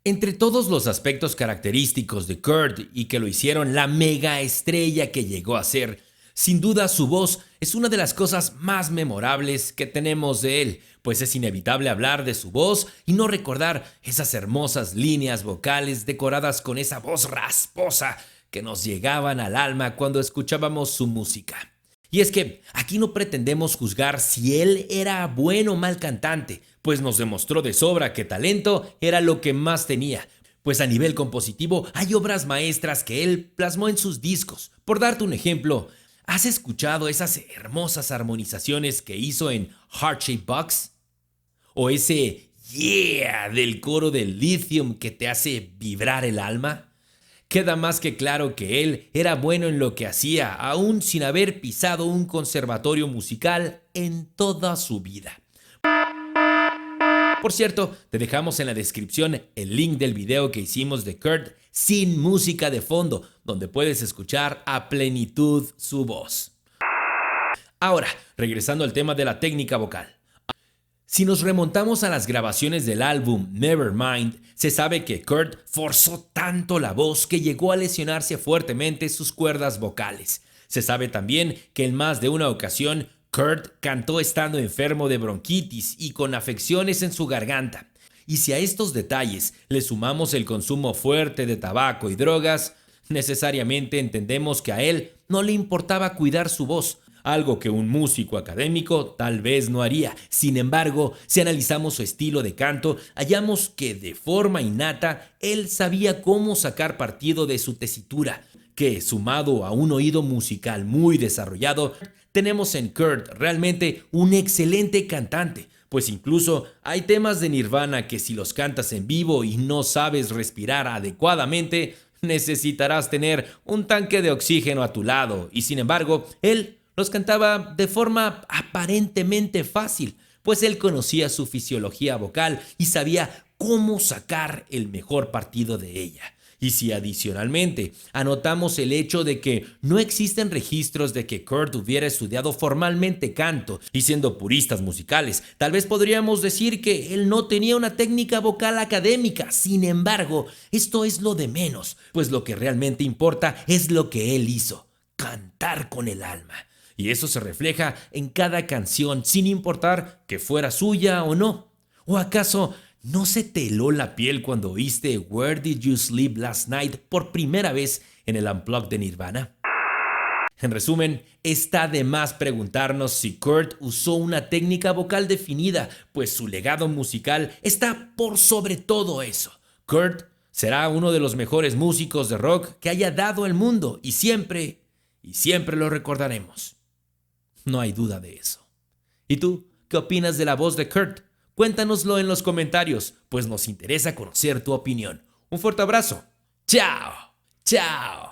Entre todos los aspectos característicos de Kurt y que lo hicieron la mega estrella que llegó a ser, sin duda su voz es una de las cosas más memorables que tenemos de él, pues es inevitable hablar de su voz y no recordar esas hermosas líneas vocales decoradas con esa voz rasposa que nos llegaban al alma cuando escuchábamos su música. Y es que aquí no pretendemos juzgar si él era buen o mal cantante, pues nos demostró de sobra que talento era lo que más tenía. Pues a nivel compositivo hay obras maestras que él plasmó en sus discos. Por darte un ejemplo, ¿has escuchado esas hermosas armonizaciones que hizo en Heart Shaped Box? ¿O ese yeah del coro del Lithium que te hace vibrar el alma? Queda más que claro que él era bueno en lo que hacía, aún sin haber pisado un conservatorio musical en toda su vida. Por cierto, te dejamos en la descripción el link del video que hicimos de Kurt sin música de fondo, donde puedes escuchar a plenitud su voz. Ahora, regresando al tema de la técnica vocal. Si nos remontamos a las grabaciones del álbum Nevermind, se sabe que Kurt forzó tanto la voz que llegó a lesionarse fuertemente sus cuerdas vocales. Se sabe también que en más de una ocasión Kurt cantó estando enfermo de bronquitis y con afecciones en su garganta. Y si a estos detalles le sumamos el consumo fuerte de tabaco y drogas, necesariamente entendemos que a él no le importaba cuidar su voz, algo que un músico académico tal vez no haría. Sin embargo, si analizamos su estilo de canto, hallamos que de forma innata él sabía cómo sacar partido de su tesitura, que sumado a un oído musical muy desarrollado, tenemos en Kurt realmente un excelente cantante. Pues incluso hay temas de Nirvana que si los cantas en vivo y no sabes respirar adecuadamente, necesitarás tener un tanque de oxígeno a tu lado. Y sin embargo, él los cantaba de forma aparentemente fácil, pues él conocía su fisiología vocal y sabía cómo sacar el mejor partido de ella. Y si adicionalmente anotamos el hecho de que no existen registros de que Kurt hubiera estudiado formalmente canto, y siendo puristas musicales, tal vez podríamos decir que él no tenía una técnica vocal académica. Sin embargo, esto es lo de menos, pues lo que realmente importa es lo que él hizo: cantar con el alma. Y eso se refleja en cada canción, sin importar que fuera suya o no. ¿O acaso no se te heló la piel cuando oíste Where Did You Sleep Last Night por primera vez en el Unplugged de Nirvana? En resumen, está de más preguntarnos si Kurt usó una técnica vocal definida, pues su legado musical está por sobre todo eso. Kurt será uno de los mejores músicos de rock que haya dado el mundo y siempre lo recordaremos. No hay duda de eso. ¿Y tú, qué opinas de la voz de Kurt? Cuéntanoslo en los comentarios, pues nos interesa conocer tu opinión. Un fuerte abrazo. ¡Chao! ¡Chao!